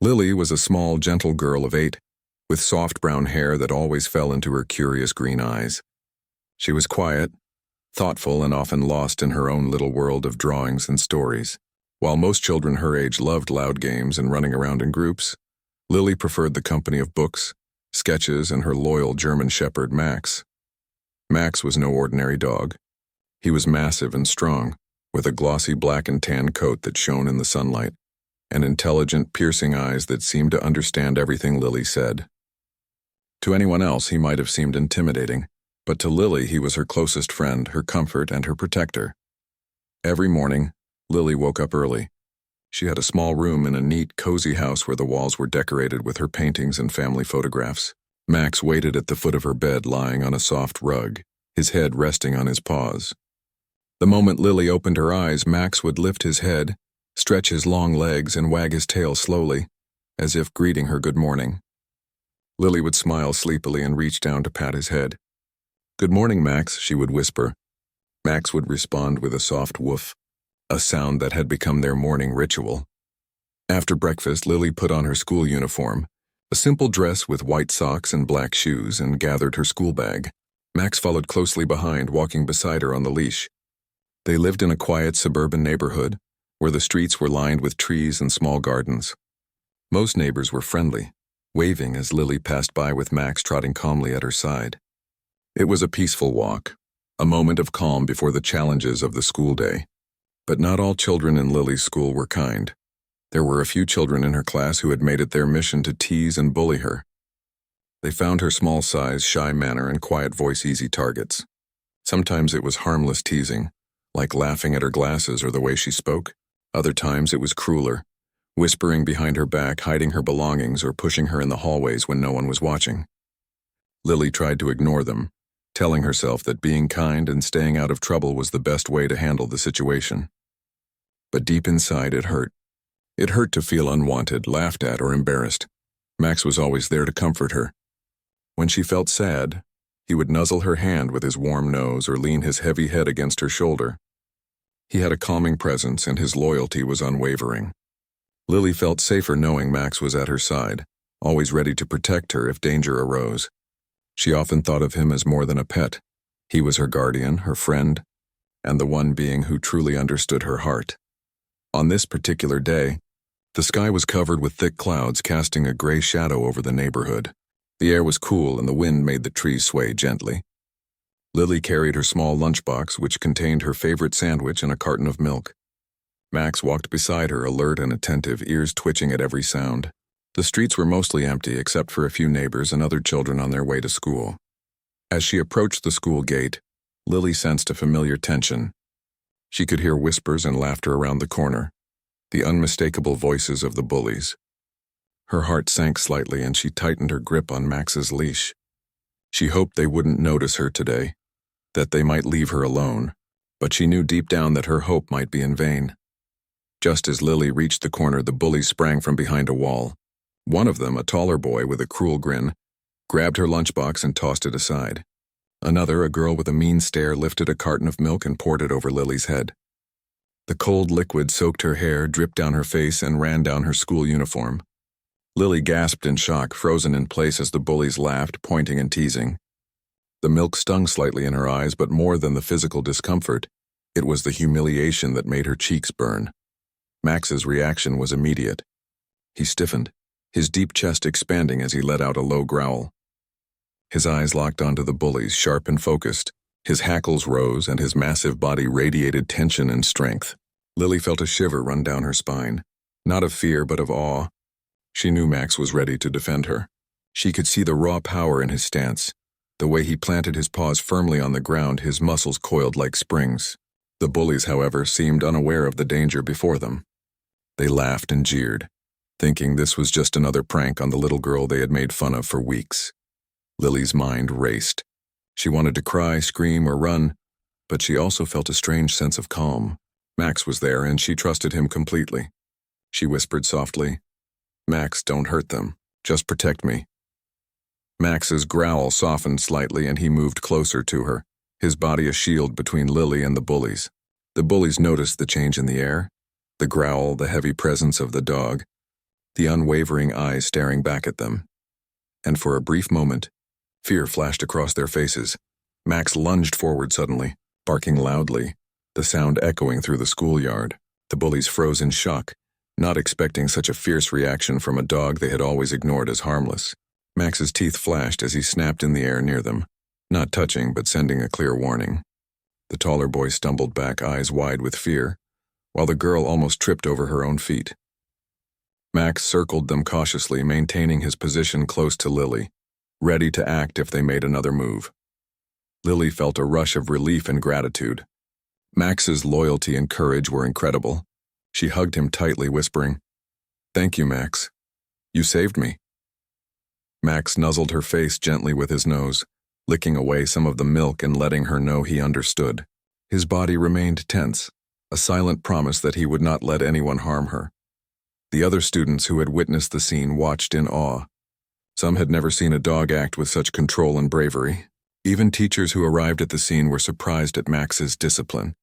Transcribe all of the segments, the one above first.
Lily was a small, gentle girl of 8, with soft brown hair that always fell into her curious green eyes. She was quiet, thoughtful, and often lost in her own little world of drawings and stories. While most children her age loved loud games and running around in groups, Lily preferred the company of books, sketches, and her loyal German shepherd, Max. Max was no ordinary dog. He was massive and strong, with a glossy black and tan coat that shone in the sunlight, and intelligent, piercing eyes that seemed to understand everything Lily said. To anyone else, he might have seemed intimidating, but to Lily he was her closest friend, her comfort, and her protector. Every morning, Lily woke up early. She had a small room in a neat, cozy house where the walls were decorated with her paintings and family photographs. Max waited at the foot of her bed, lying on a soft rug, his head resting on his paws. The moment Lily opened her eyes, Max would lift his head, stretch his long legs, and wag his tail slowly, as if greeting her good morning. Lily would smile sleepily and reach down to pat his head. "Good morning, Max," she would whisper. Max would respond with a soft woof, a sound that had become their morning ritual. After breakfast, Lily put on her school uniform, a simple dress with white socks and black shoes, and gathered her school bag. Max followed closely behind, walking beside her on the leash. They lived in a quiet suburban neighborhood, where the streets were lined with trees and small gardens. Most neighbors were friendly, waving as Lily passed by with Max trotting calmly at her side. It was a peaceful walk, a moment of calm before the challenges of the school day. But not all children in Lily's school were kind. There were a few children in her class who had made it their mission to tease and bully her. They found her small size, shy manner, and quiet voice easy targets. Sometimes it was harmless teasing, like laughing at her glasses or the way she spoke. Other times it was crueler, whispering behind her back, hiding her belongings, or pushing her in the hallways when no one was watching. Lily tried to ignore them, telling herself that being kind and staying out of trouble was the best way to handle the situation. But deep inside it hurt. It hurt to feel unwanted, laughed at, or embarrassed. Max was always there to comfort her. When she felt sad, he would nuzzle her hand with his warm nose or lean his heavy head against her shoulder. He had a calming presence, and his loyalty was unwavering. Lily felt safer knowing Max was at her side, always ready to protect her if danger arose. She often thought of him as more than a pet. He was her guardian, her friend, and the one being who truly understood her heart. On this particular day, the sky was covered with thick clouds, casting a gray shadow over the neighborhood. The air was cool and the wind made the trees sway gently. Lily carried her small lunchbox, which contained her favorite sandwich and a carton of milk. Max walked beside her, alert and attentive, ears twitching at every sound. The streets were mostly empty except for a few neighbors and other children on their way to school. As she approached the school gate, Lily sensed a familiar tension. She could hear whispers and laughter around the corner, the unmistakable voices of the bullies. Her heart sank slightly and she tightened her grip on Max's leash. She hoped they wouldn't notice her today, that they might leave her alone, but she knew deep down that her hope might be in vain. Just as Lily reached the corner, the bullies sprang from behind a wall. One of them, a taller boy with a cruel grin, grabbed her lunchbox and tossed it aside. Another, a girl with a mean stare, lifted a carton of milk and poured it over Lily's head. The cold liquid soaked her hair, dripped down her face, and ran down her school uniform. Lily gasped in shock, frozen in place as the bullies laughed, pointing and teasing. The milk stung slightly in her eyes, but more than the physical discomfort, it was the humiliation that made her cheeks burn. Max's reaction was immediate. He stiffened, his deep chest expanding as he let out a low growl. His eyes locked onto the bullies, sharp and focused. His hackles rose and his massive body radiated tension and strength. Lily felt a shiver run down her spine, not of fear but of awe. She knew Max was ready to defend her. She could see the raw power in his stance, the way he planted his paws firmly on the ground, his muscles coiled like springs. The bullies, however, seemed unaware of the danger before them. They laughed and jeered, thinking this was just another prank on the little girl they had made fun of for weeks. Lily's mind raced. She wanted to cry, scream, or run, but she also felt a strange sense of calm. Max was there, and she trusted him completely. She whispered softly, "Max, don't hurt them. Just protect me." Max's growl softened slightly, and he moved closer to her, his body a shield between Lily and the bullies. The bullies noticed the change in the air, the growl, the heavy presence of the dog. the unwavering eyes staring back at them. And for a brief moment, fear flashed across their faces. Max lunged forward suddenly, barking loudly, the sound echoing through the schoolyard. The bullies froze in shock, not expecting such a fierce reaction from a dog they had always ignored as harmless. Max's teeth flashed as he snapped in the air near them, not touching but sending a clear warning. The taller boy stumbled back, eyes wide with fear, while the girl almost tripped over her own feet. Max circled them cautiously, maintaining his position close to Lily, ready to act if they made another move. Lily felt a rush of relief and gratitude. Max's loyalty and courage were incredible. She hugged him tightly, whispering, "Thank you, Max. You saved me." Max nuzzled her face gently with his nose, licking away some of the milk and letting her know he understood. His body remained tense, a silent promise that he would not let anyone harm her. The other students who had witnessed the scene watched in awe. Some had never seen a dog act with such control and bravery. Even teachers who arrived at the scene were surprised at Max's discipline.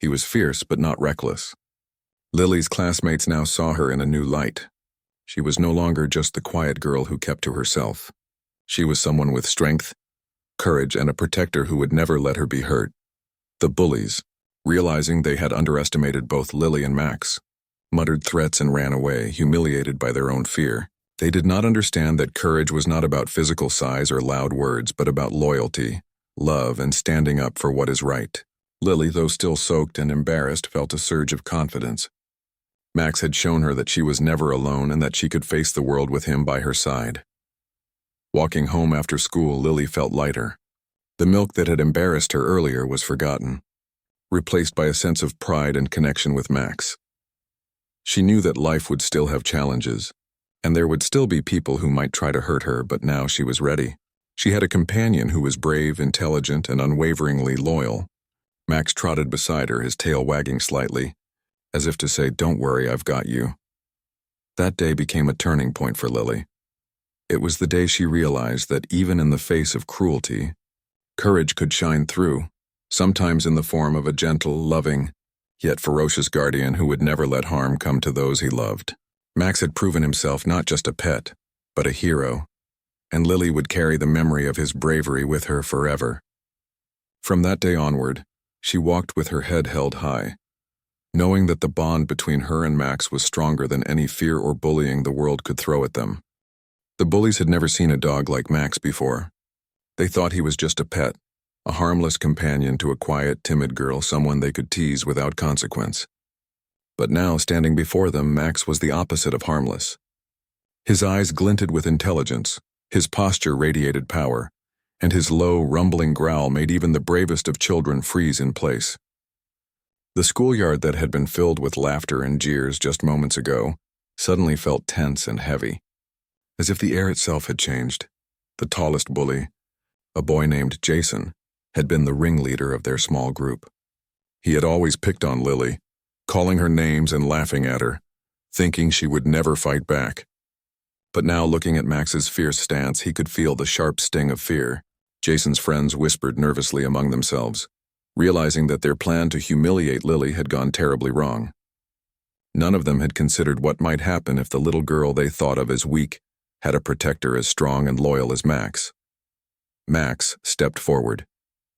He was fierce but not reckless. Lily's classmates now saw her in a new light. She was no longer just the quiet girl who kept to herself. She was someone with strength, courage, and a protector who would never let her be hurt. The bullies, realizing they had underestimated both Lily and Max, muttered threats and ran away, humiliated by their own fear. They did not understand that courage was not about physical size or loud words, but about loyalty, love, and standing up for what is right. Lily, though still soaked and embarrassed, felt a surge of confidence. Max had shown her that she was never alone and that she could face the world with him by her side. Walking home after school, Lily felt lighter. The milk that had embarrassed her earlier was forgotten, replaced by a sense of pride and connection with Max. She knew that life would still have challenges, and there would still be people who might try to hurt her, but now she was ready. She had a companion who was brave, intelligent, and unwaveringly loyal. Max trotted beside her, his tail wagging slightly, as if to say, "Don't worry, I've got you." That day became a turning point for Lily. It was the day she realized that even in the face of cruelty, courage could shine through, sometimes in the form of a gentle, loving, yet ferocious guardian who would never let harm come to those he loved. Max had proven himself not just a pet, but a hero, and Lily would carry the memory of his bravery with her forever. From that day onward, she walked with her head held high, knowing that the bond between her and Max was stronger than any fear or bullying the world could throw at them. The bullies had never seen a dog like Max before. They thought he was just a pet, a harmless companion to a quiet, timid girl, someone they could tease without consequence. But now, standing before them, Max was the opposite of harmless. His eyes glinted with intelligence, his posture radiated power, and his low, rumbling growl made even the bravest of children freeze in place. The schoolyard that had been filled with laughter and jeers just moments ago suddenly felt tense and heavy, as if the air itself had changed. The tallest bully, a boy named Jason, had been the ringleader of their small group. He had always picked on Lily, calling her names and laughing at her, thinking she would never fight back. But now, looking at Max's fierce stance, he could feel the sharp sting of fear. Jason's friends whispered nervously among themselves, realizing that their plan to humiliate Lily had gone terribly wrong. None of them had considered what might happen if the little girl they thought of as weak had a protector as strong and loyal as Max. Max stepped forward,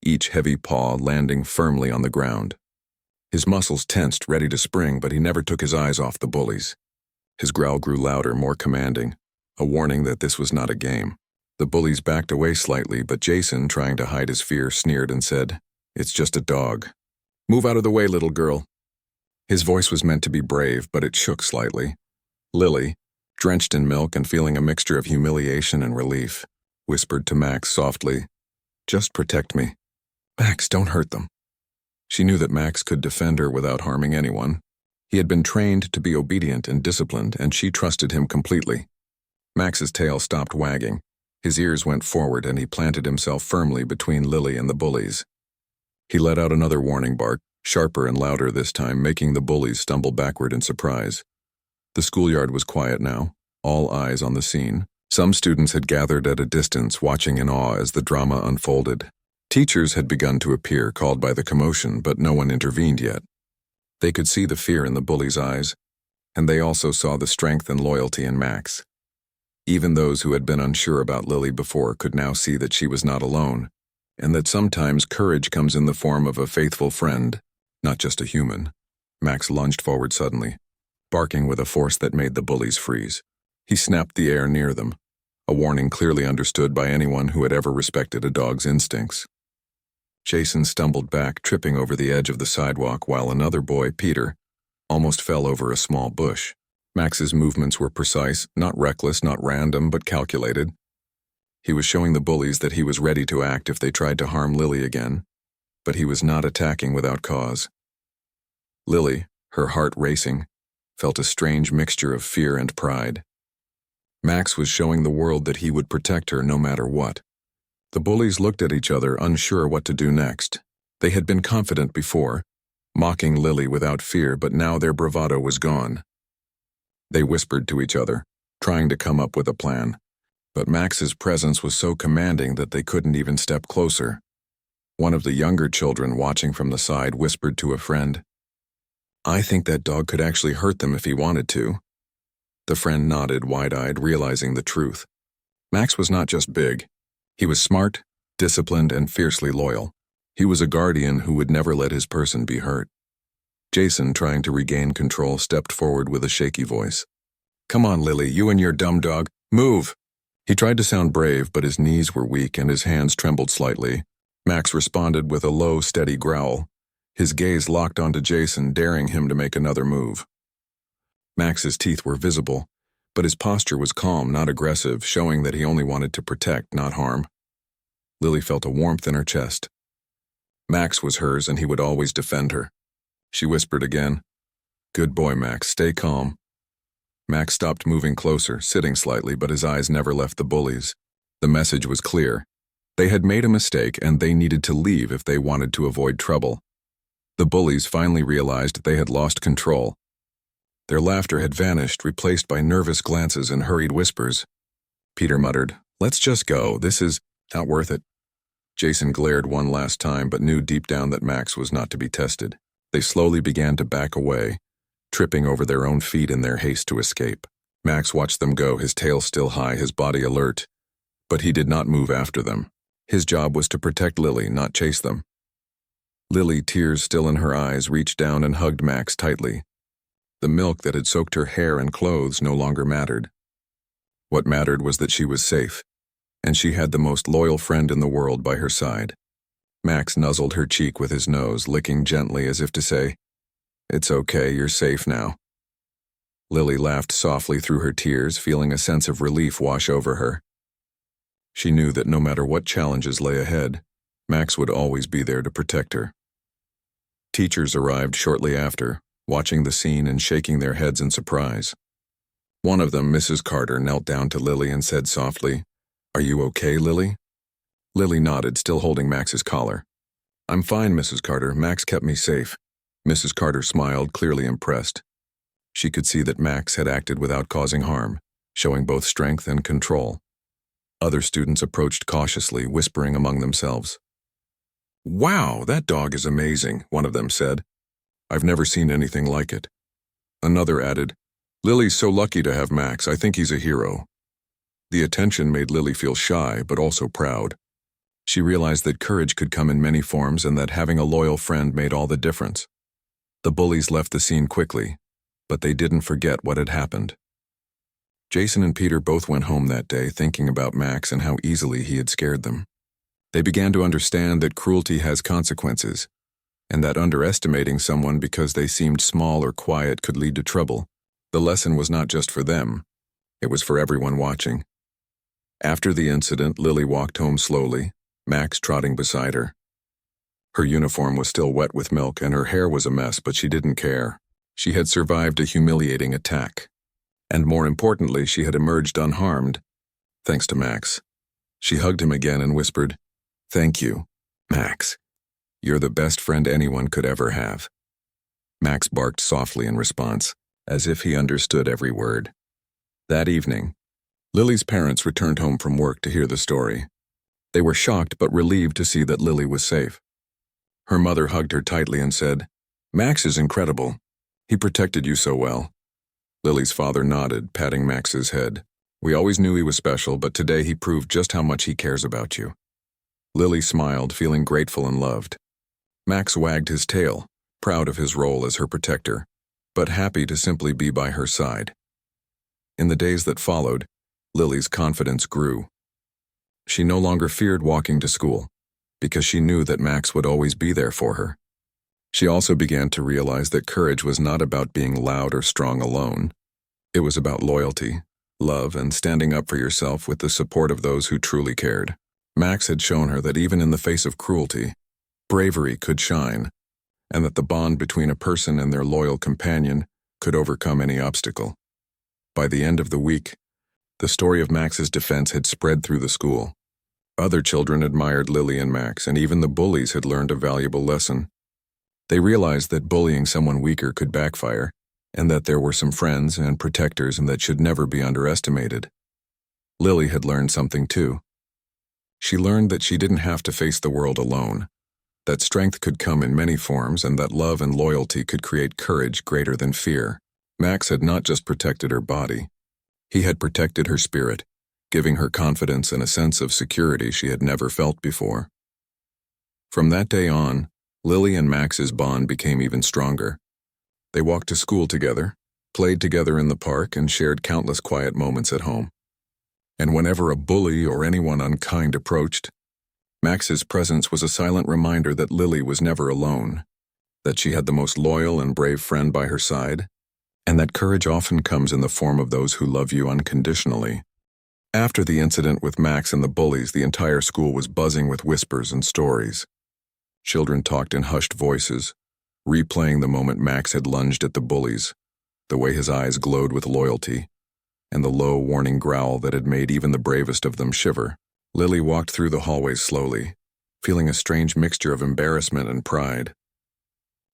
each heavy paw landing firmly on the ground. His muscles tensed, ready to spring, but he never took his eyes off the bullies. His growl grew louder, more commanding, a warning that this was not a game. The bullies backed away slightly, but Jason, trying to hide his fear, sneered and said, "It's just a dog. Move out of the way, little girl." His voice was meant to be brave, but it shook slightly. Lily, drenched in milk and feeling a mixture of humiliation and relief, whispered to Max softly, "Just protect me. Max, don't hurt them." She knew that Max could defend her without harming anyone. He had been trained to be obedient and disciplined, and she trusted him completely. Max's tail stopped wagging. His ears went forward, and he planted himself firmly between Lily and the bullies. He let out another warning bark, sharper and louder this time, making the bullies stumble backward in surprise. The schoolyard was quiet now, all eyes on the scene. Some students had gathered at a distance, watching in awe as the drama unfolded. Teachers had begun to appear, called by the commotion, but no one intervened yet. They could see the fear in the bullies' eyes, and they also saw the strength and loyalty in Max. Even those who had been unsure about Lily before could now see that she was not alone, and that sometimes courage comes in the form of a faithful friend, not just a human. Max lunged forward suddenly, barking with a force that made the bullies freeze. He snapped the air near them, a warning clearly understood by anyone who had ever respected a dog's instincts. Jason stumbled back, tripping over the edge of the sidewalk, while another boy, Peter, almost fell over a small bush. Max's movements were precise, not reckless, not random, but calculated. He was showing the bullies that he was ready to act if they tried to harm Lily again, but he was not attacking without cause. Lily, her heart racing, felt a strange mixture of fear and pride. Max was showing the world that he would protect her no matter what. The bullies looked at each other, unsure what to do next. They had been confident before, mocking Lily without fear, but now their bravado was gone. They whispered to each other, trying to come up with a plan, but Max's presence was so commanding that they couldn't even step closer. One of the younger children, watching from the side, whispered to a friend, "I think that dog could actually hurt them if he wanted to." The friend nodded, wide-eyed, realizing the truth. Max was not just big. He was smart, disciplined, and fiercely loyal. He was a guardian who would never let his person be hurt. Jason, trying to regain control, stepped forward with a shaky voice. "Come on, Lily, you and your dumb dog, move!" He tried to sound brave, but his knees were weak and his hands trembled slightly. Max responded with a low, steady growl. His gaze locked onto Jason, daring him to make another move. Max's teeth were visible, but his posture was calm, not aggressive, showing that he only wanted to protect, not harm. Lily felt a warmth in her chest. Max was hers, and he would always defend her. She whispered again, "Good boy, Max, stay calm." Max stopped moving closer, sitting slightly, but his eyes never left the bullies. The message was clear. They had made a mistake, and they needed to leave if they wanted to avoid trouble. The bullies finally realized they had lost control. Their laughter had vanished, replaced by nervous glances and hurried whispers. Peter muttered, "Let's just go. This is not worth it." Jason glared one last time, but knew deep down that Max was not to be tested. They slowly began to back away, tripping over their own feet in their haste to escape. Max watched them go, his tail still high, his body alert. But he did not move after them. His job was to protect Lily, not chase them. Lily, tears still in her eyes, reached down and hugged Max tightly. The milk that had soaked her hair and clothes no longer mattered. What mattered was that she was safe, and she had the most loyal friend in the world by her side. Max nuzzled her cheek with his nose, licking gently as if to say, "It's okay, you're safe now." Lily laughed softly through her tears, feeling a sense of relief wash over her. She knew that no matter what challenges lay ahead, Max would always be there to protect her. Teachers arrived shortly after, watching the scene and shaking their heads in surprise. One of them, Mrs. Carter, knelt down to Lily and said softly, "Are you okay, Lily?" Lily nodded, still holding Max's collar. "I'm fine, Mrs. Carter. Max kept me safe." Mrs. Carter smiled, clearly impressed. She could see that Max had acted without causing harm, showing both strength and control. Other students approached cautiously, whispering among themselves. "Wow, that dog is amazing," one of them said. "I've never seen anything like it." Another added, "Lily's so lucky to have Max. I think he's a hero." The attention made Lily feel shy, but also proud. She realized that courage could come in many forms and that having a loyal friend made all the difference. The bullies left the scene quickly, but they didn't forget what had happened. Jason and Peter both went home that day thinking about Max and how easily he had scared them. They began to understand that cruelty has consequences, and that underestimating someone because they seemed small or quiet could lead to trouble. The lesson was not just for them, it was for everyone watching. After the incident, Lily walked home slowly, Max trotting beside her. Her uniform was still wet with milk and her hair was a mess, but she didn't care. She had survived a humiliating attack. And more importantly, she had emerged unharmed, thanks to Max. She hugged him again and whispered, "Thank you, Max. You're the best friend anyone could ever have." Max barked softly in response, as if he understood every word. That evening, Lily's parents returned home from work to hear the story. They were shocked but relieved to see that Lily was safe. Her mother hugged her tightly and said, "Max is incredible. He protected you so well." Lily's father nodded, patting Max's head. We always knew he was special, but today he proved just how much he cares about you. Lily smiled, feeling grateful and loved. Max wagged his tail, proud of his role as her protector, but happy to simply be by her side. In the days that followed, Lily's confidence grew. She no longer feared walking to school, because she knew that Max would always be there for her. She also began to realize that courage was not about being loud or strong alone. It was about loyalty, love, and standing up for yourself with the support of those who truly cared. Max had shown her that even in the face of cruelty, bravery could shine, and that the bond between a person and their loyal companion could overcome any obstacle. By the end of the week, the story of Max's defense had spread through the school. Other children admired Lily and Max, and even the bullies had learned a valuable lesson. They realized that bullying someone weaker could backfire, and that there were some friends and protectors and that should never be underestimated. Lily had learned something too. She learned that she didn't have to face the world alone, that strength could come in many forms, and that love and loyalty could create courage greater than fear. Max had not just protected her body. He had protected her spirit, giving her confidence and a sense of security she had never felt before. From that day on, Lily and Max's bond became even stronger. They walked to school together, played together in the park, and shared countless quiet moments at home. And whenever a bully or anyone unkind approached, Max's presence was a silent reminder that Lily was never alone, that she had the most loyal and brave friend by her side, and that courage often comes in the form of those who love you unconditionally. After the incident with Max and the bullies, the entire school was buzzing with whispers and stories. Children talked in hushed voices, replaying the moment Max had lunged at the bullies, the way his eyes glowed with loyalty, and the low, warning growl that had made even the bravest of them shiver. Lily walked through the hallways slowly, feeling a strange mixture of embarrassment and pride.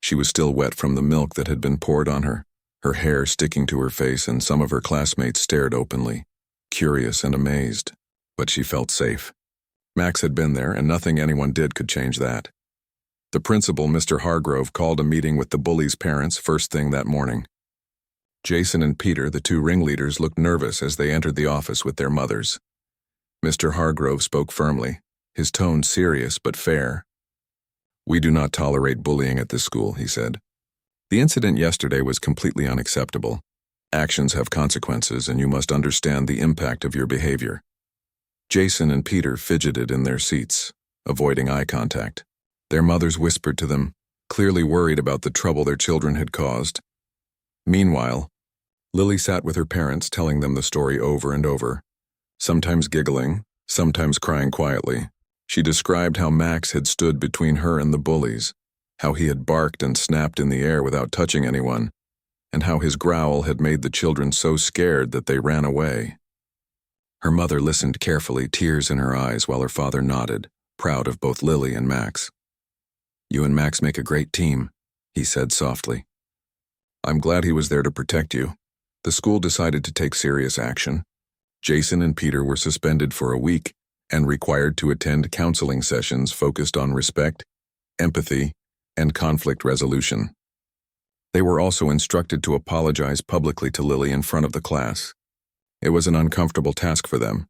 She was still wet from the milk that had been poured on her, her hair sticking to her face, and some of her classmates stared openly, curious and amazed, but she felt safe. Max had been there, and nothing anyone did could change that. The principal, Mr. Hargrove, called a meeting with the bullies' parents first thing that morning. Jason and Peter, the two ringleaders, looked nervous as they entered the office with their mothers. Mr. Hargrove spoke firmly, his tone serious but fair. "We do not tolerate bullying at this school," he said. "The incident yesterday was completely unacceptable. Actions have consequences, and you must understand the impact of your behavior." Jason and Peter fidgeted in their seats, avoiding eye contact. Their mothers whispered to them, clearly worried about the trouble their children had caused. Meanwhile, Lily sat with her parents, telling them the story over and over, sometimes giggling, sometimes crying quietly. She described how Max had stood between her and the bullies, how he had barked and snapped in the air without touching anyone, and how his growl had made the children so scared that they ran away. Her mother listened carefully, tears in her eyes, while her father nodded, proud of both Lily and Max. "You and Max make a great team," he said softly. "I'm glad he was there to protect you." The school decided to take serious action. Jason and Peter were suspended for a week and required to attend counseling sessions focused on respect, empathy, and conflict resolution. They were also instructed to apologize publicly to Lily in front of the class. It was an uncomfortable task for them,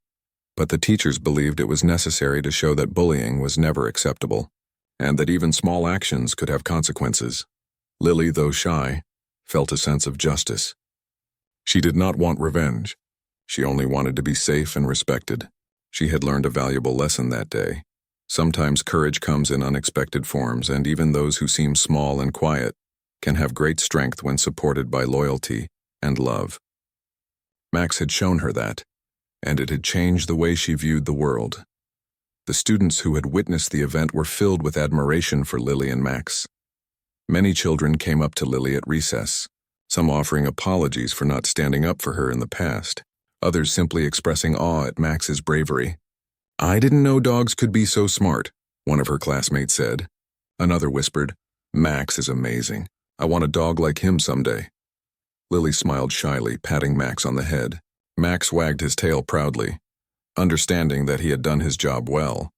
but the teachers believed it was necessary to show that bullying was never acceptable, and that even small actions could have consequences. Lily, though shy, felt a sense of justice. She did not want revenge. She only wanted to be safe and respected. She had learned a valuable lesson that day. Sometimes courage comes in unexpected forms, and even those who seem small and quiet can have great strength when supported by loyalty and love. Max had shown her that, and it had changed the way she viewed the world. The students who had witnessed the event were filled with admiration for Lily and Max. Many children came up to Lily at recess, some offering apologies for not standing up for her in the past, others simply expressing awe at Max's bravery. "I didn't know dogs could be so smart," one of her classmates said. Another whispered, "Max is amazing. I want a dog like him someday." Lily smiled shyly, patting Max on the head. Max wagged his tail proudly, understanding that he had done his job well.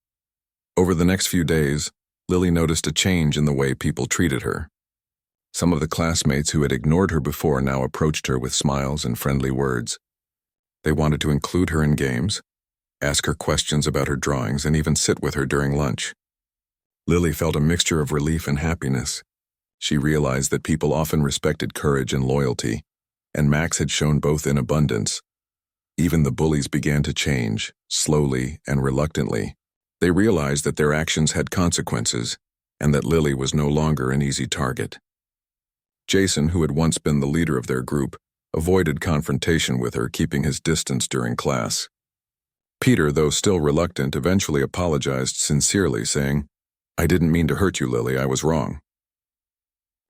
Over the next few days, Lily noticed a change in the way people treated her. Some of the classmates who had ignored her before now approached her with smiles and friendly words. They wanted to include her in games, ask her questions about her drawings, and even sit with her during lunch. Lily felt a mixture of relief and happiness. She realized that people often respected courage and loyalty, and Max had shown both in abundance. Even the bullies began to change, slowly and reluctantly. They realized that their actions had consequences, and that Lily was no longer an easy target. Jason, who had once been the leader of their group, avoided confrontation with her, keeping his distance during class. Peter, though still reluctant, eventually apologized sincerely, saying, "I didn't mean to hurt you, Lily. I was wrong."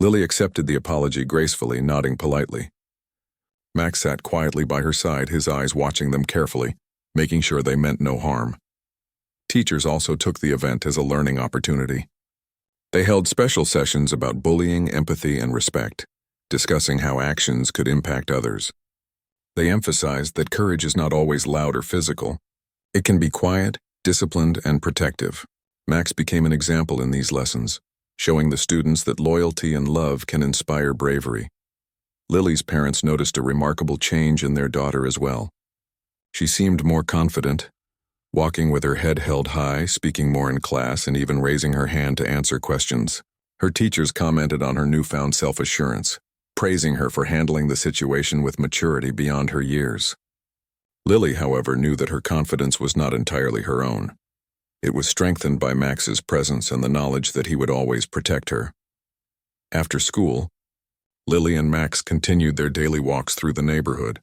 Lily accepted the apology gracefully, nodding politely. Max sat quietly by her side, his eyes watching them carefully, making sure they meant no harm. Teachers also took the event as a learning opportunity. They held special sessions about bullying, empathy, and respect, discussing how actions could impact others. They emphasized that courage is not always loud or physical. It can be quiet, disciplined, and protective. Max became an example in these lessons, showing the students that loyalty and love can inspire bravery. Lily's parents noticed a remarkable change in their daughter as well. She seemed more confident, walking with her head held high, speaking more in class, and even raising her hand to answer questions. Her teachers commented on her newfound self-assurance, praising her for handling the situation with maturity beyond her years. Lily, however, knew that her confidence was not entirely her own. It was strengthened by Max's presence and the knowledge that he would always protect her. After school, Lily and Max continued their daily walks through the neighborhood.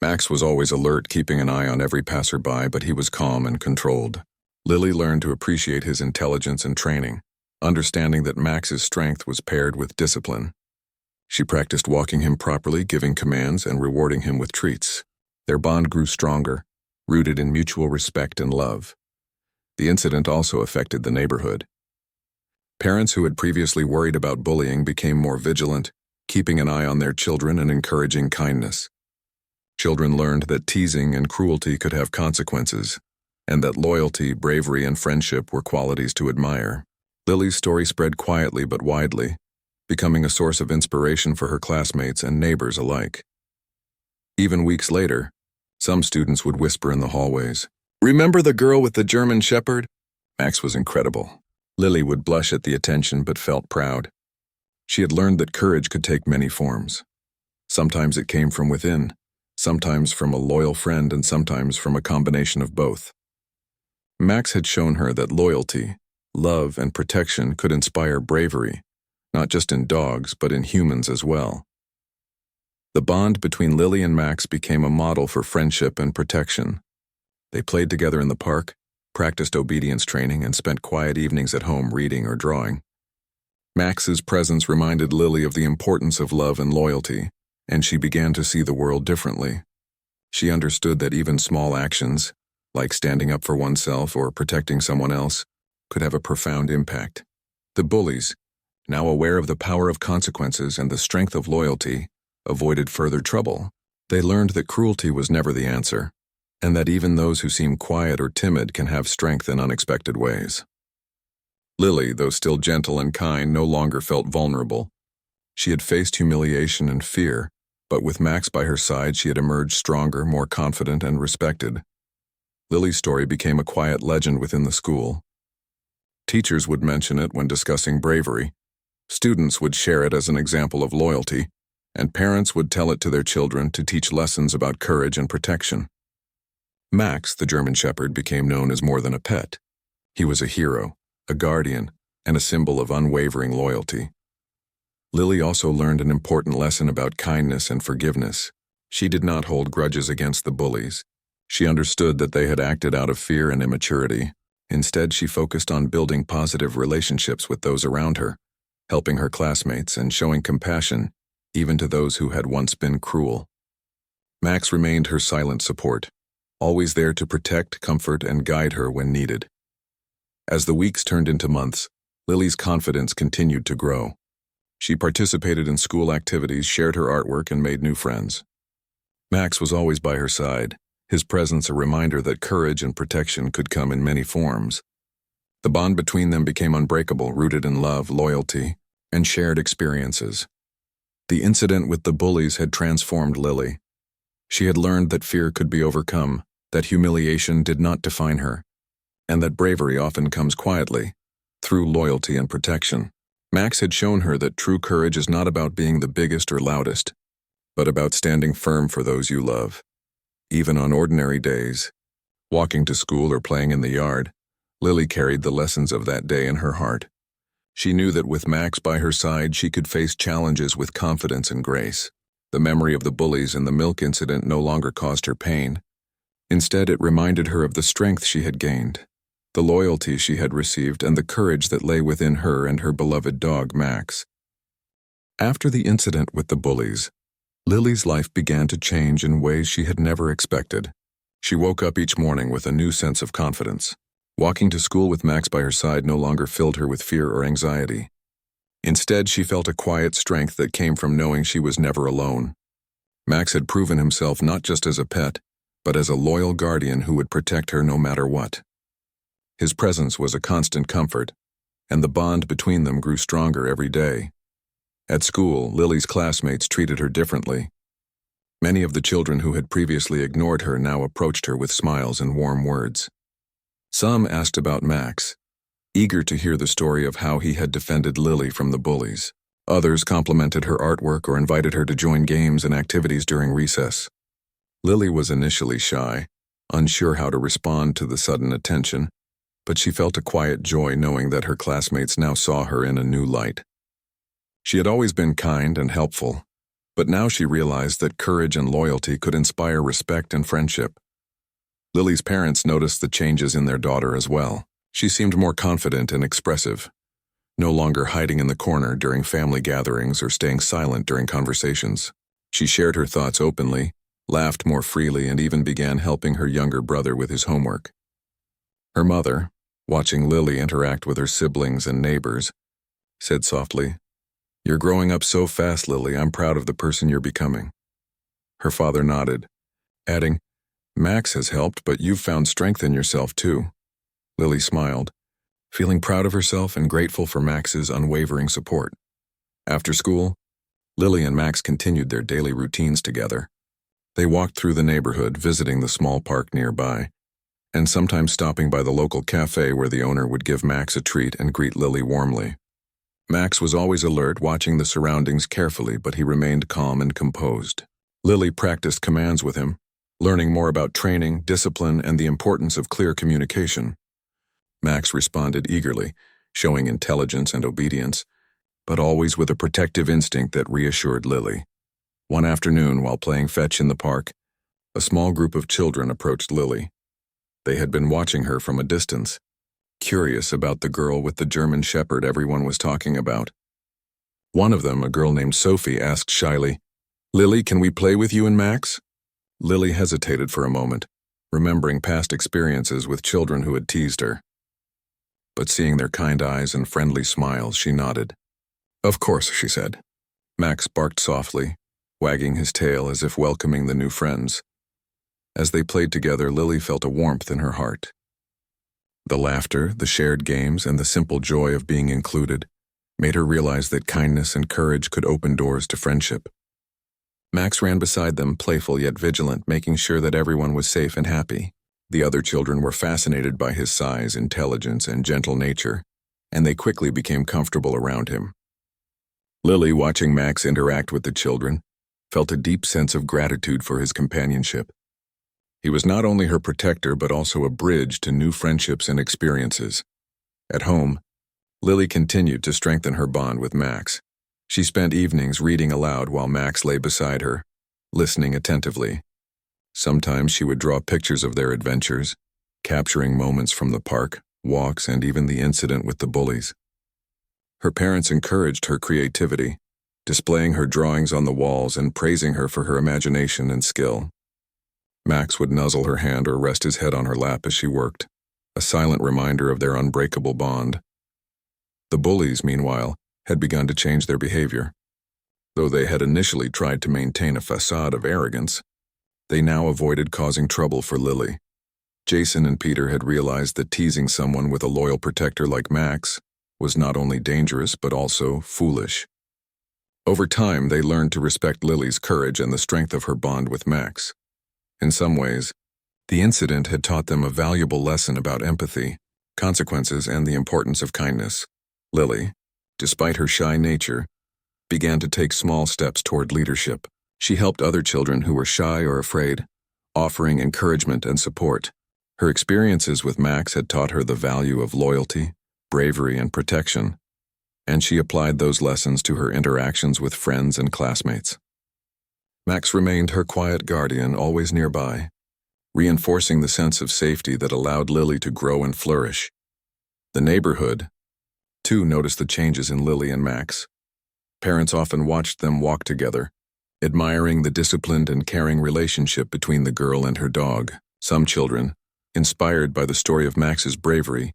Max was always alert, keeping an eye on every passerby, but he was calm and controlled. Lily learned to appreciate his intelligence and training, understanding that Max's strength was paired with discipline. She practiced walking him properly, giving commands, and rewarding him with treats. Their bond grew stronger, rooted in mutual respect and love. The incident also affected the neighborhood. Parents who had previously worried about bullying became more vigilant, keeping an eye on their children and encouraging kindness. Children learned that teasing and cruelty could have consequences, and that loyalty, bravery, and friendship were qualities to admire. Lily's story spread quietly but widely, becoming a source of inspiration for her classmates and neighbors alike. Even weeks later, some students would whisper in the hallways, "Remember the girl with the German Shepherd?" Max was incredible. Lily would blush at the attention but felt proud. She had learned that courage could take many forms. Sometimes it came from within, sometimes from a loyal friend, and sometimes from a combination of both. Max had shown her that loyalty, love, and protection could inspire bravery, not just in dogs, but in humans as well. The bond between Lily and Max became a model for friendship and protection. They played together in the park, practiced obedience training, and spent quiet evenings at home reading or drawing. Max's presence reminded Lily of the importance of love and loyalty, and she began to see the world differently. She understood that even small actions, like standing up for oneself or protecting someone else, could have a profound impact. The bullies, now aware of the power of consequences and the strength of loyalty, avoided further trouble. They learned that cruelty was never the answer, and that even those who seem quiet or timid can have strength in unexpected ways. Lily, though still gentle and kind, no longer felt vulnerable. She had faced humiliation and fear, but with Max by her side, she had emerged stronger, more confident, and respected. Lily's story became a quiet legend within the school. Teachers would mention it when discussing bravery, students would share it as an example of loyalty, and parents would tell it to their children to teach lessons about courage and protection. Max, the German Shepherd, became known as more than a pet. He was a hero, a guardian, and a symbol of unwavering loyalty. Lily also learned an important lesson about kindness and forgiveness. She did not hold grudges against the bullies. She understood that they had acted out of fear and immaturity. Instead, she focused on building positive relationships with those around her, helping her classmates and showing compassion, even to those who had once been cruel. Max remained her silent support, always there to protect, comfort, and guide her when needed. As the weeks turned into months, Lily's confidence continued to grow. She participated in school activities, shared her artwork, and made new friends. Max was always by her side, his presence a reminder that courage and protection could come in many forms. The bond between them became unbreakable, rooted in love, loyalty, and shared experiences. The incident with the bullies had transformed Lily. She had learned that fear could be overcome, that humiliation did not define her, and that bravery often comes quietly, through loyalty and protection. Max had shown her that true courage is not about being the biggest or loudest, but about standing firm for those you love. Even on ordinary days, walking to school or playing in the yard, Lily carried the lessons of that day in her heart. She knew that with Max by her side, she could face challenges with confidence and grace. The memory of the bullies and the milk incident no longer caused her pain. Instead, it reminded her of the strength she had gained, the loyalty she had received, and the courage that lay within her and her beloved dog, Max. After the incident with the bullies, Lily's life began to change in ways she had never expected. She woke up each morning with a new sense of confidence. Walking to school with Max by her side no longer filled her with fear or anxiety. Instead, she felt a quiet strength that came from knowing she was never alone. Max had proven himself not just as a pet, but as a loyal guardian who would protect her no matter what. His presence was a constant comfort, and the bond between them grew stronger every day. At school, Lily's classmates treated her differently. Many of the children who had previously ignored her now approached her with smiles and warm words. Some asked about Max, eager to hear the story of how he had defended Lily from the bullies. Others complimented her artwork or invited her to join games and activities during recess. Lily was initially shy, unsure how to respond to the sudden attention, but she felt a quiet joy knowing that her classmates now saw her in a new light. She had always been kind and helpful, but now she realized that courage and loyalty could inspire respect and friendship. Lily's parents noticed the changes in their daughter as well. She seemed more confident and expressive, no longer hiding in the corner during family gatherings or staying silent during conversations. She shared her thoughts openly, laughed more freely, and even began helping her younger brother with his homework. Her mother, watching Lily interact with her siblings and neighbors, said softly, "You're growing up so fast, Lily. I'm proud of the person you're becoming." Her father nodded, adding, "Max has helped, but you've found strength in yourself too." Lily smiled, feeling proud of herself and grateful for Max's unwavering support. After school, Lily and Max continued their daily routines together. They walked through the neighborhood, visiting the small park nearby, and sometimes stopping by the local cafe where the owner would give Max a treat and greet Lily warmly. Max was always alert, watching the surroundings carefully, but he remained calm and composed. Lily practiced commands with him, learning more about training, discipline, and the importance of clear communication. Max responded eagerly, showing intelligence and obedience, but always with a protective instinct that reassured Lily. One afternoon, while playing fetch in the park, a small group of children approached Lily. They had been watching her from a distance, curious about the girl with the German shepherd everyone was talking about. One of them, a girl named Sophie, asked shyly, "Lily, can we play with you and Max?" Lily hesitated for a moment, remembering past experiences with children who had teased her. But seeing their kind eyes and friendly smiles, she nodded. "Of course," she said. Max barked softly, wagging his tail as if welcoming the new friends. As they played together, Lily felt a warmth in her heart. The laughter, the shared games, and the simple joy of being included made her realize that kindness and courage could open doors to friendship. Max ran beside them, playful yet vigilant, making sure that everyone was safe and happy. The other children were fascinated by his size, intelligence, and gentle nature, and they quickly became comfortable around him. Lily, watching Max interact with the children, felt a deep sense of gratitude for his companionship. He was not only her protector but also a bridge to new friendships and experiences. At home, Lily continued to strengthen her bond with Max. She spent evenings reading aloud while Max lay beside her, listening attentively. Sometimes she would draw pictures of their adventures, capturing moments from the park, walks, and even the incident with the bullies. Her parents encouraged her creativity, displaying her drawings on the walls and praising her for her imagination and skill. Max would nuzzle her hand or rest his head on her lap as she worked, a silent reminder of their unbreakable bond. The bullies, meanwhile, had begun to change their behavior. Though they had initially tried to maintain a facade of arrogance, they now avoided causing trouble for Lily. Jason and Peter had realized that teasing someone with a loyal protector like Max was not only dangerous but also foolish. Over time, they learned to respect Lily's courage and the strength of her bond with Max. In some ways, the incident had taught them a valuable lesson about empathy, consequences, and the importance of kindness. Lily, despite her shy nature, began to take small steps toward leadership. She helped other children who were shy or afraid, offering encouragement and support. Her experiences with Max had taught her the value of loyalty, bravery, and protection, and she applied those lessons to her interactions with friends and classmates. Max remained her quiet guardian, always nearby, reinforcing the sense of safety that allowed Lily to grow and flourish. The neighborhood, too, noticed the changes in Lily and Max. Parents often watched them walk together, admiring the disciplined and caring relationship between the girl and her dog. Some children, inspired by the story of Max's bravery,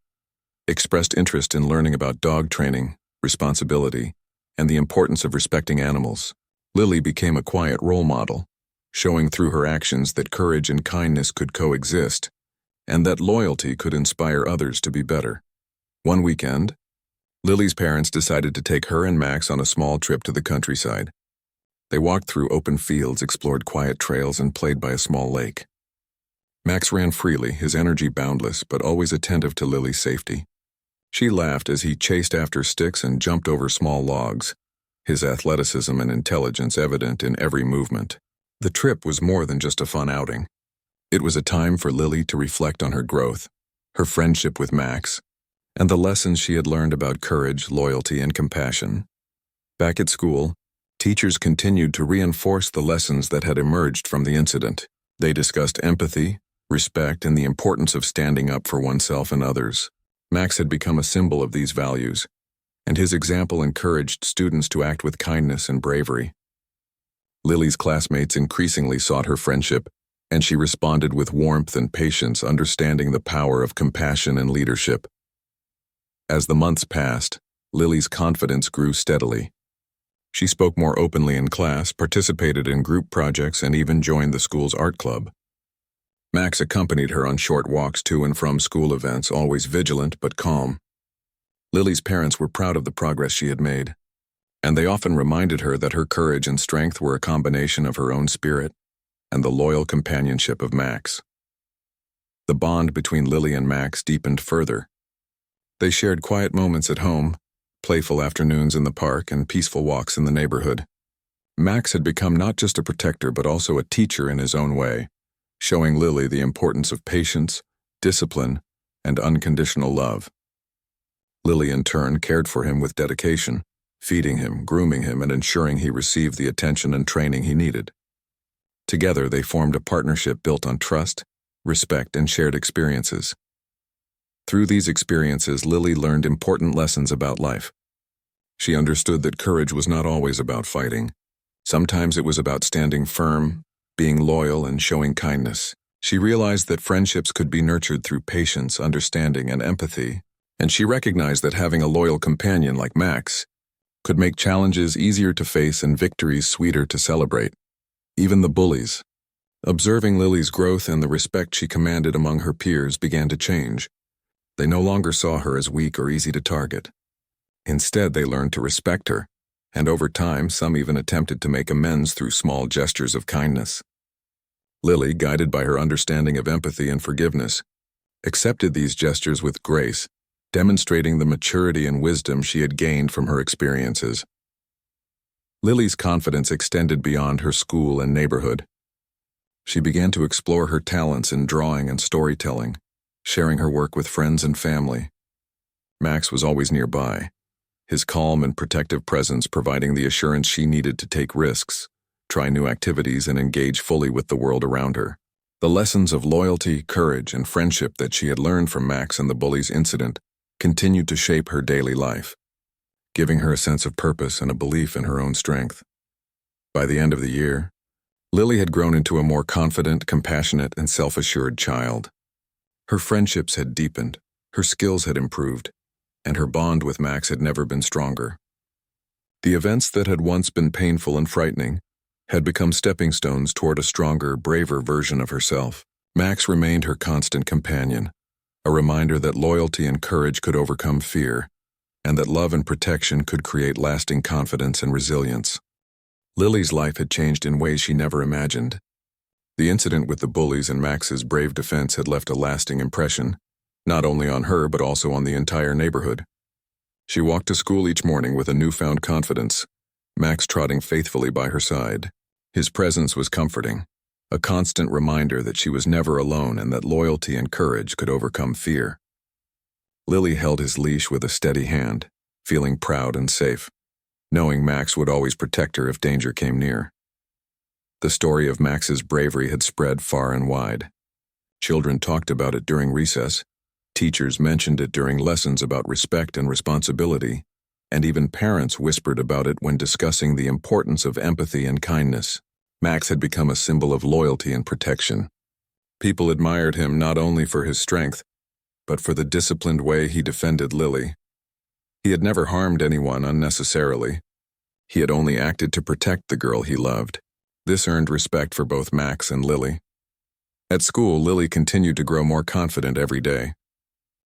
expressed interest in learning about dog training, responsibility, and the importance of respecting animals. Lily became a quiet role model, showing through her actions that courage and kindness could coexist, and that loyalty could inspire others to be better. One weekend, Lily's parents decided to take her and Max on a small trip to the countryside. They walked through open fields, explored quiet trails, and played by a small lake. Max ran freely, his energy boundless, but always attentive to Lily's safety. She laughed as he chased after sticks and jumped over small logs, his athleticism and intelligence evident in every movement. The trip was more than just a fun outing. It was a time for Lily to reflect on her growth, her friendship with Max, and the lessons she had learned about courage, loyalty, and compassion. Back at school, teachers continued to reinforce the lessons that had emerged from the incident. They discussed empathy, respect, and the importance of standing up for oneself and others. Max had become a symbol of these values, and his example encouraged students to act with kindness and bravery. Lily's classmates increasingly sought her friendship, and she responded with warmth and patience, understanding the power of compassion and leadership. As the months passed, Lily's confidence grew steadily. She spoke more openly in class, participated in group projects, and even joined the school's art club. Max accompanied her on short walks to and from school events, always vigilant but calm. Lily's parents were proud of the progress she had made, and they often reminded her that her courage and strength were a combination of her own spirit and the loyal companionship of Max. The bond between Lily and Max deepened further. They shared quiet moments at home, playful afternoons in the park, and peaceful walks in the neighborhood. Max had become not just a protector but also a teacher in his own way, showing Lily the importance of patience, discipline, and unconditional love. Lily, in turn, cared for him with dedication, feeding him, grooming him, and ensuring he received the attention and training he needed. Together, they formed a partnership built on trust, respect, and shared experiences. Through these experiences, Lily learned important lessons about life. She understood that courage was not always about fighting. Sometimes it was about standing firm, being loyal, and showing kindness. She realized that friendships could be nurtured through patience, understanding, and empathy, and she recognized that having a loyal companion like Max could make challenges easier to face and victories sweeter to celebrate. Even the bullies, observing Lily's growth and the respect she commanded among her peers, began to change. They no longer saw her as weak or easy to target. Instead, they learned to respect her, and over time, some even attempted to make amends through small gestures of kindness. Lily, guided by her understanding of empathy and forgiveness, accepted these gestures with grace, demonstrating the maturity and wisdom she had gained from her experiences. Lily's confidence extended beyond her school and neighborhood. She began to explore her talents in drawing and storytelling, sharing her work with friends and family. Max was always nearby, his calm and protective presence providing the assurance she needed to take risks, try new activities, and engage fully with the world around her. The lessons of loyalty, courage, and friendship that she had learned from Max and the bullies incident continued to shape her daily life, giving her a sense of purpose and a belief in her own strength. By the end of the year, Lily had grown into a more confident, compassionate, and self-assured child. Her friendships had deepened, her skills had improved, and her bond with Max had never been stronger. The events that had once been painful and frightening had become stepping stones toward a stronger, braver version of herself. Max remained her constant companion, a reminder that loyalty and courage could overcome fear, and that love and protection could create lasting confidence and resilience. Lily's life had changed in ways she never imagined. The incident with the bullies and Max's brave defense had left a lasting impression, not only on her but also on the entire neighborhood. She walked to school each morning with a newfound confidence, Max trotting faithfully by her side. His presence was comforting, a constant reminder that she was never alone and that loyalty and courage could overcome fear. Lily held his leash with a steady hand, feeling proud and safe, knowing Max would always protect her if danger came near. The story of Max's bravery had spread far and wide. Children talked about it during recess, teachers mentioned it during lessons about respect and responsibility, and even parents whispered about it when discussing the importance of empathy and kindness. Max had become a symbol of loyalty and protection. People admired him not only for his strength, but for the disciplined way he defended Lily. He had never harmed anyone unnecessarily. He had only acted to protect the girl he loved. This earned respect for both Max and Lily. At school, Lily continued to grow more confident every day.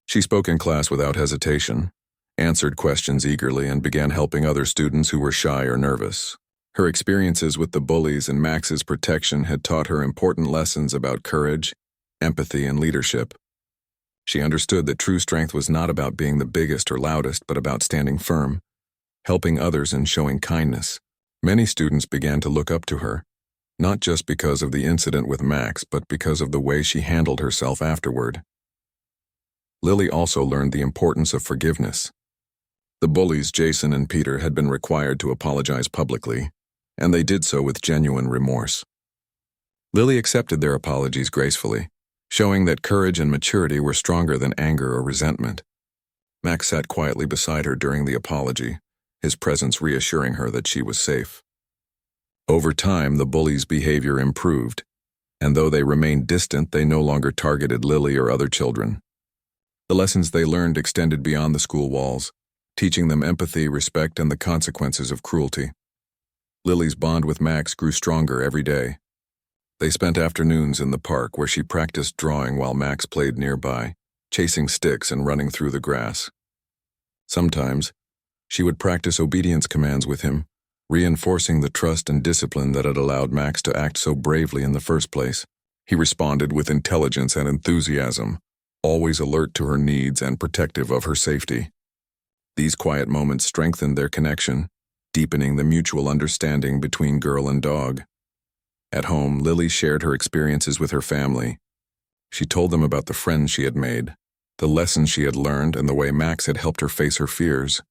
She spoke in class without hesitation, answered questions eagerly, and began helping other students who were shy or nervous. Her experiences with the bullies and Max's protection had taught her important lessons about courage, empathy, and leadership. She understood that true strength was not about being the biggest or loudest, but about standing firm, helping others, and showing kindness. Many students began to look up to her, not just because of the incident with Max, but because of the way she handled herself afterward. Lily also learned the importance of forgiveness. The bullies, Jason and Peter, had been required to apologize publicly, and they did so with genuine remorse. Lily accepted their apologies gracefully, showing that courage and maturity were stronger than anger or resentment. Max sat quietly beside her during the apology, his presence reassuring her that she was safe. Over time, the bullies' behavior improved, and though they remained distant, they no longer targeted Lily or other children. The lessons they learned extended beyond the school walls, teaching them empathy, respect, and the consequences of cruelty. Lily's bond with Max grew stronger every day. They spent afternoons in the park where she practiced drawing while Max played nearby, chasing sticks and running through the grass. Sometimes, she would practice obedience commands with him, reinforcing the trust and discipline that had allowed Max to act so bravely in the first place. He responded with intelligence and enthusiasm, always alert to her needs and protective of her safety. These quiet moments strengthened their connection, deepening the mutual understanding between girl and dog. At home, Lily shared her experiences with her family. She told them about the friends she had made, the lessons she had learned, and the way Max had helped her face her fears.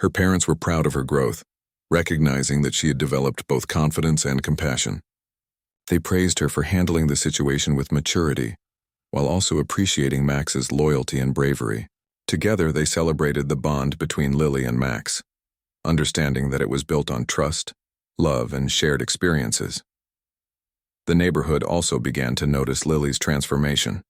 Her parents were proud of her growth, recognizing that she had developed both confidence and compassion. They praised her for handling the situation with maturity, while also appreciating Max's loyalty and bravery. Together, they celebrated the bond between Lily and Max, understanding that it was built on trust, love, and shared experiences. The neighborhood also began to notice Lily's transformation.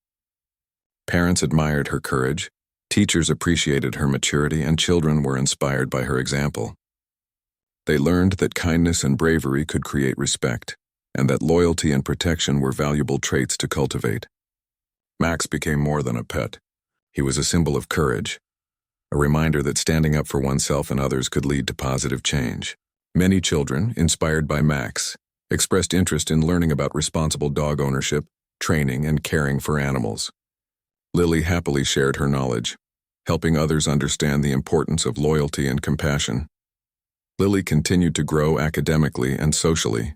Parents admired her courage, teachers appreciated her maturity, and children were inspired by her example. They learned that kindness and bravery could create respect, and that loyalty and protection were valuable traits to cultivate. Max became more than a pet. He was a symbol of courage, a reminder that standing up for oneself and others could lead to positive change. Many children, inspired by Max, expressed interest in learning about responsible dog ownership, training, and caring for animals. Lily happily shared her knowledge, helping others understand the importance of loyalty and compassion. Lily continued to grow academically and socially.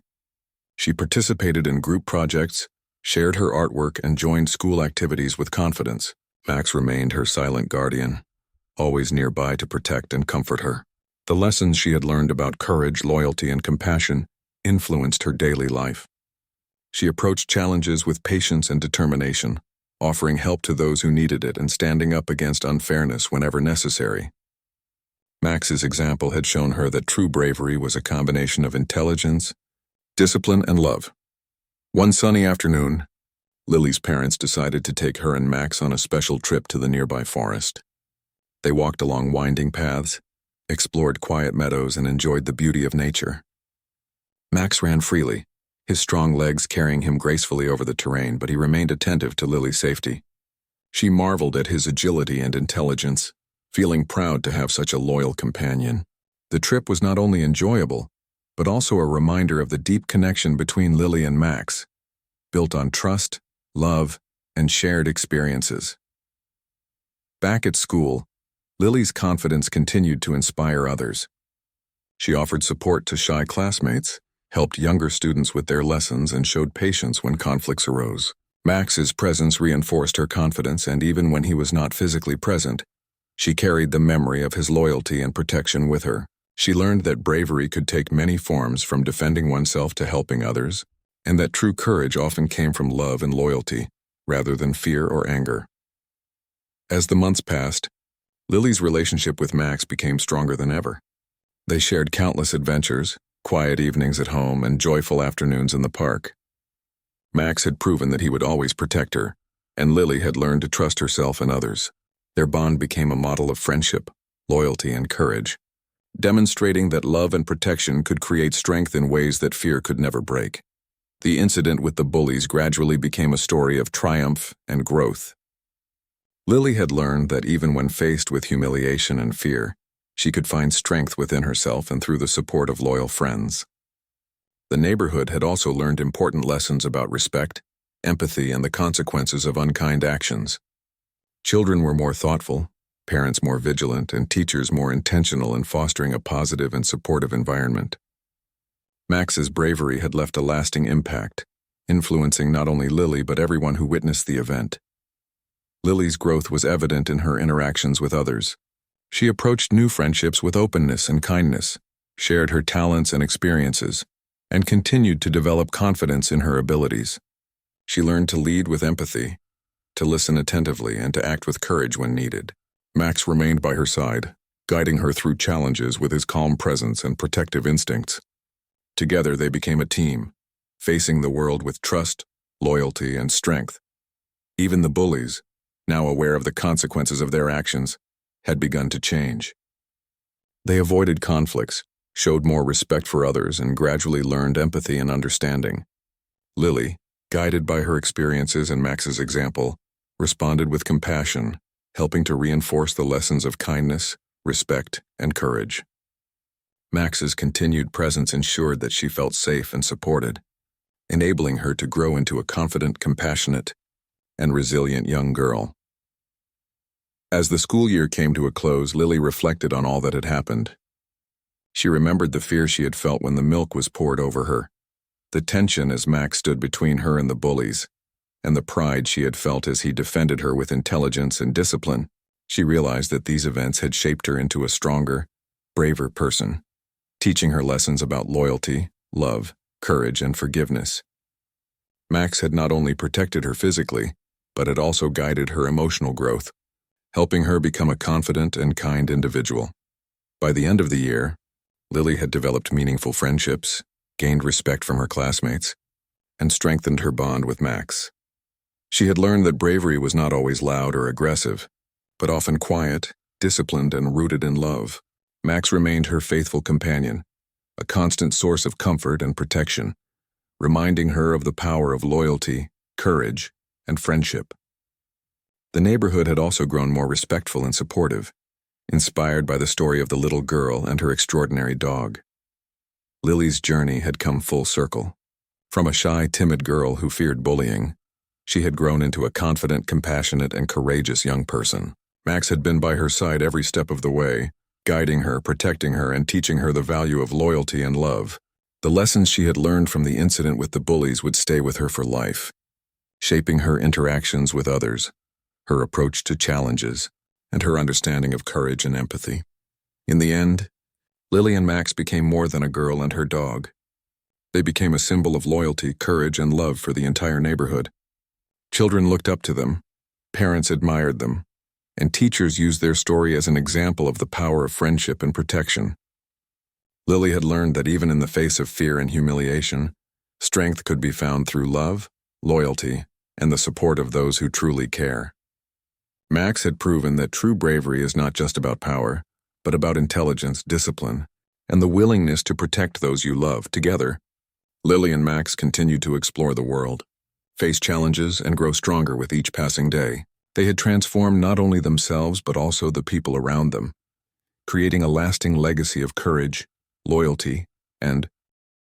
She participated in group projects, shared her artwork, and joined school activities with confidence. Max remained her silent guardian, always nearby to protect and comfort her. The lessons she had learned about courage, loyalty, and compassion influenced her daily life. She approached challenges with patience and determination, offering help to those who needed it and standing up against unfairness whenever necessary. Max's example had shown her that true bravery was a combination of intelligence, discipline, and love. One sunny afternoon, Lily's parents decided to take her and Max on a special trip to the nearby forest. They walked along winding paths, explored quiet meadows, and enjoyed the beauty of nature. Max ran freely, his strong legs carrying him gracefully over the terrain, but he remained attentive to Lily's safety. She marveled at his agility and intelligence, feeling proud to have such a loyal companion. The trip was not only enjoyable, but also a reminder of the deep connection between Lily and Max, built on trust, love, and shared experiences. Back at school, Lily's confidence continued to inspire others. She offered support to shy classmates, helped younger students with their lessons, and showed patience when conflicts arose. Max's presence reinforced her confidence, and even when he was not physically present, she carried the memory of his loyalty and protection with her. She learned that bravery could take many forms, from defending oneself to helping others, and that true courage often came from love and loyalty, rather than fear or anger. As the months passed, Lily's relationship with Max became stronger than ever. They shared countless adventures, quiet evenings at home, and joyful afternoons in the park. Max had proven that he would always protect her, and Lily had learned to trust herself and others. Their bond became a model of friendship, loyalty, and courage, demonstrating that love and protection could create strength in ways that fear could never break. The incident with the bullies gradually became a story of triumph and growth. Lily had learned that even when faced with humiliation and fear, she could find strength within herself and through the support of loyal friends. The neighborhood had also learned important lessons about respect, empathy, and the consequences of unkind actions. Children were more thoughtful, parents more vigilant, and teachers more intentional in fostering a positive and supportive environment. Max's bravery had left a lasting impact, influencing not only Lily but everyone who witnessed the event. Lily's growth was evident in her interactions with others. She approached new friendships with openness and kindness, shared her talents and experiences, and continued to develop confidence in her abilities. She learned to lead with empathy, to listen attentively, and to act with courage when needed. Max remained by her side, guiding her through challenges with his calm presence and protective instincts. Together they became a team, facing the world with trust, loyalty, and strength. Even the bullies, now aware of the consequences of their actions, had begun to change. They avoided conflicts, showed more respect for others, and gradually learned empathy and understanding. Lily, guided by her experiences and Max's example, responded with compassion, helping to reinforce the lessons of kindness, respect, and courage. Max's continued presence ensured that she felt safe and supported, enabling her to grow into a confident, compassionate, and resilient young girl. As the school year came to a close, Lily reflected on all that had happened. She remembered the fear she had felt when the milk was poured over her, the tension as Max stood between her and the bullies, and the pride she had felt as he defended her with intelligence and discipline. She realized that these events had shaped her into a stronger, braver person, teaching her lessons about loyalty, love, courage, and forgiveness. Max had not only protected her physically, but had also guided her emotional growth, helping her become a confident and kind individual. By the end of the year, Lily had developed meaningful friendships, gained respect from her classmates, and strengthened her bond with Max. She had learned that bravery was not always loud or aggressive, but often quiet, disciplined, and rooted in love. Max remained her faithful companion, a constant source of comfort and protection, reminding her of the power of loyalty, courage, and friendship. The neighborhood had also grown more respectful and supportive, inspired by the story of the little girl and her extraordinary dog. Lily's journey had come full circle. From a shy, timid girl who feared bullying, she had grown into a confident, compassionate, and courageous young person. Max had been by her side every step of the way, guiding her, protecting her, and teaching her the value of loyalty and love. The lessons she had learned from the incident with the bullies would stay with her for life, shaping her interactions with others, her approach to challenges, and her understanding of courage and empathy. In the end, Lily and Max became more than a girl and her dog. They became a symbol of loyalty, courage, and love for the entire neighborhood. Children looked up to them, parents admired them, and teachers used their story as an example of the power of friendship and protection. Lily had learned that even in the face of fear and humiliation, strength could be found through love, loyalty, and the support of those who truly care. Max had proven that true bravery is not just about power, but about intelligence, discipline, and the willingness to protect those you love. Together, Lily and Max continued to explore the world, face challenges, and grow stronger with each passing day. They had transformed not only themselves but also the people around them, creating a lasting legacy of courage, loyalty, and